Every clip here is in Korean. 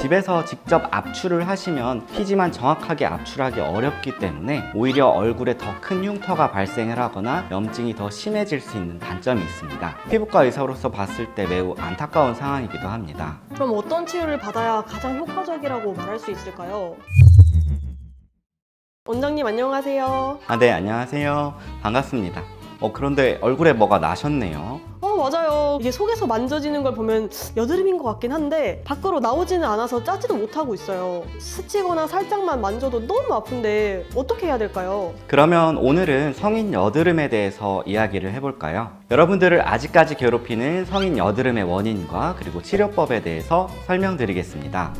집에서 직접 압출을 하시면 피지만 정확하게 압출하기 어렵기 때문에 오히려 얼굴에 더 큰 흉터가 발생을 하거나 염증이 더 심해질 수 있는 단점이 있습니다. 피부과 의사로서 봤을 때 매우 안타까운 상황이기도 합니다. 그럼 어떤 치료를 받아야 가장 효과적이라고 말할 수 있을까요? 원장님 안녕하세요. 네, 안녕하세요. 반갑습니다. 그런데 얼굴에 뭐가 나셨네요. 맞아요. 이게 속에서 만져지는 걸 보면 여드름인 것 같긴 한데 밖으로 나오지는 않아서 짜지도 못하고 있어요. 스치거나 살짝만 만져도 너무 아픈데 어떻게 해야 될까요? 그러면 오늘은 성인 여드름에 대해서 이야기를 해볼까요? 여러분들을 아직까지 괴롭히는 성인 여드름의 원인과 그리고 치료법에 대해서 설명드리겠습니다.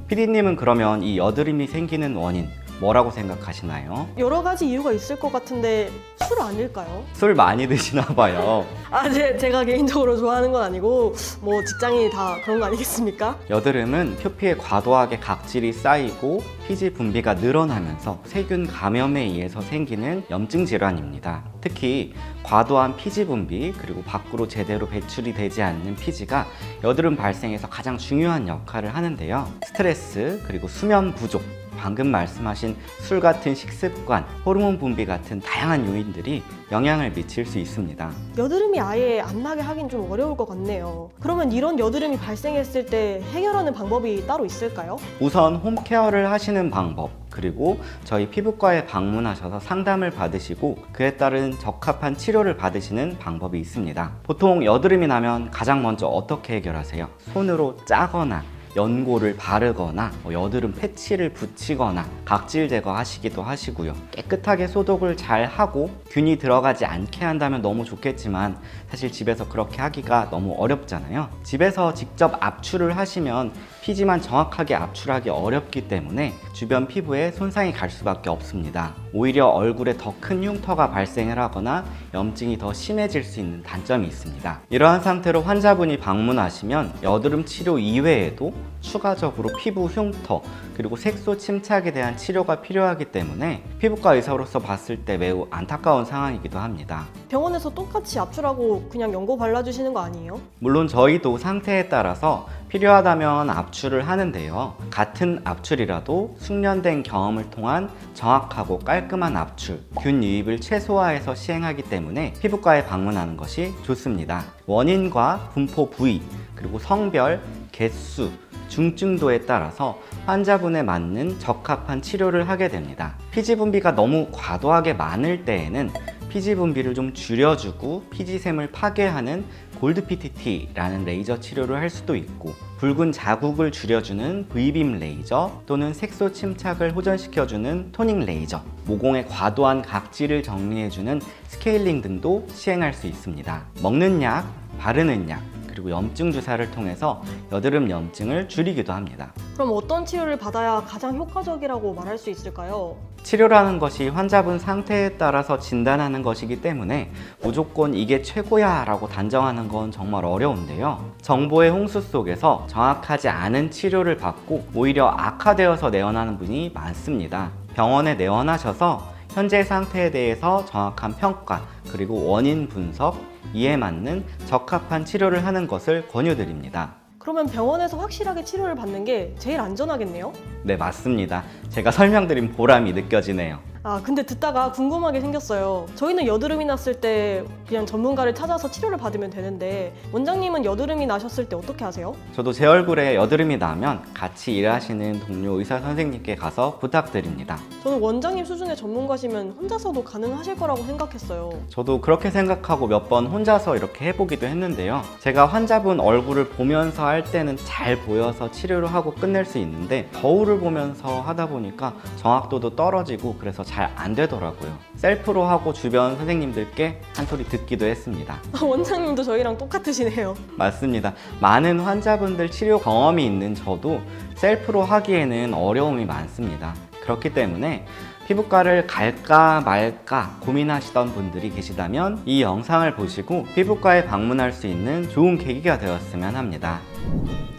PD님은 그러면 이 여드름이 생기는 원인 뭐라고 생각하시나요? 여러 가지 이유가 있을 것 같은데 술 아닐까요? 술 많이 드시나 봐요. 제가 개인적으로 좋아하는 건 아니고 뭐 직장인이 다 그런 거 아니겠습니까? 여드름은 표피에 과도하게 각질이 쌓이고 피지 분비가 늘어나면서 세균 감염에 의해서 생기는 염증 질환입니다. 특히 과도한 피지 분비 그리고 밖으로 제대로 배출이 되지 않는 피지가 여드름 발생에서 가장 중요한 역할을 하는데요. 스트레스 그리고 수면 부족, 방금 말씀하신 술 같은 식습관, 호르몬 분비 같은 다양한 요인들이 영향을 미칠 수 있습니다. 여드름이 아예 안 나게 하긴 좀 어려울 것 같네요. 그러면 이런 여드름이 발생했을 때 해결하는 방법이 따로 있을까요? 우선 홈케어를 하시는 방법, 그리고 저희 피부과에 방문하셔서 상담을 받으시고 그에 따른 적합한 치료를 받으시는 방법이 있습니다. 보통 여드름이 나면 가장 먼저 어떻게 해결하세요? 손으로 짜거나 연고를 바르거나 여드름 패치를 붙이거나 각질 제거하시기도 하시고요. 깨끗하게 소독을 잘 하고 균이 들어가지 않게 한다면 너무 좋겠지만 사실 집에서 그렇게 하기가 너무 어렵잖아요. 집에서 직접 압출을 하시면 피지만 정확하게 압출하기 어렵기 때문에 주변 피부에 손상이 갈 수밖에 없습니다. 오히려 얼굴에 더 큰 흉터가 발생을 하거나 염증이 더 심해질 수 있는 단점이 있습니다. 이러한 상태로 환자분이 방문하시면 여드름 치료 이외에도 추가적으로 피부 흉터 그리고 색소 침착에 대한 치료가 필요하기 때문에 피부과 의사로서 봤을 때 매우 안타까운 상황이기도 합니다. 병원에서 똑같이 압출하고 그냥 연고 발라주시는 거 아니에요? 물론 저희도 상태에 따라서 필요하다면 압출을 하는데요. 같은 압출이라도 숙련된 경험을 통한 정확하고 깔끔한 압출, 균 유입을 최소화해서 시행하기 때문에 피부과에 방문하는 것이 좋습니다. 원인과 분포 부위, 그리고 성별, 개수, 중증도에 따라서 환자분에 맞는 적합한 치료를 하게 됩니다. 피지 분비가 너무 과도하게 많을 때에는 피지 분비를 좀 줄여주고 피지샘을 파괴하는 골드 PTT라는 레이저 치료를 할 수도 있고, 붉은 자국을 줄여주는 V빔 레이저 또는 색소 침착을 호전시켜주는 토닝 레이저, 모공의 과도한 각질을 정리해주는 스케일링 등도 시행할 수 있습니다. 먹는 약, 바르는 약, 그리고 염증 주사를 통해서 여드름 염증을 줄이기도 합니다. 그럼 어떤 치료를 받아야 가장 효과적이라고 말할 수 있을까요? 치료라는 것이 환자분 상태에 따라서 진단하는 것이기 때문에 무조건 이게 최고야 라고 단정하는 건 정말 어려운데요. 정보의 홍수 속에서 정확하지 않은 치료를 받고 오히려 악화되어서 내원하는 분이 많습니다. 병원에 내원하셔서 현재 상태에 대해서 정확한 평가 그리고 원인 분석, 이에 맞는 적합한 치료를 하는 것을 권유드립니다. 그러면 병원에서 확실하게 치료를 받는 게 제일 안전하겠네요? 네, 맞습니다. 제가 설명드린 보람이 느껴지네요. 근데 듣다가 궁금하게 생겼어요. 저희는 여드름이 났을 때 그냥 전문가를 찾아서 치료를 받으면 되는데 원장님은 여드름이 나셨을 때 어떻게 하세요? 저도 제 얼굴에 여드름이 나면 같이 일하시는 동료 의사 선생님께 가서 부탁드립니다. 저는 원장님 수준의 전문가시면 혼자서도 가능하실 거라고 생각했어요. 저도 그렇게 생각하고 몇 번 혼자서 이렇게 해보기도 했는데요. 제가 환자분 얼굴을 보면서 할 때는 잘 보여서 치료를 하고 끝낼 수 있는데 거울을 보면서 하다 보니까 정확도도 떨어지고 그래서 잘 안 되더라고요. 셀프로 하고 주변 선생님들께 한 소리 듣기도 했습니다. 원장님도 저희랑 똑같으시네요. 맞습니다. 많은 환자분들 치료 경험이 있는 저도 셀프로 하기에는 어려움이 많습니다. 그렇기 때문에 피부과를 갈까 말까 고민하시던 분들이 계시다면 이 영상을 보시고 피부과에 방문할 수 있는 좋은 계기가 되었으면 합니다.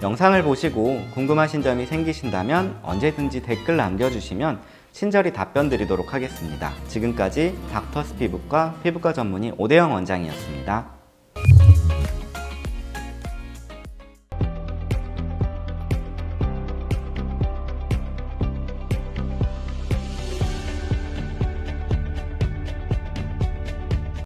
영상을 보시고 궁금하신 점이 생기신다면 언제든지 댓글 남겨주시면 친절히 답변 드리도록 하겠습니다. 지금까지 닥터스 피부과 전문의 오대영 원장이었습니다.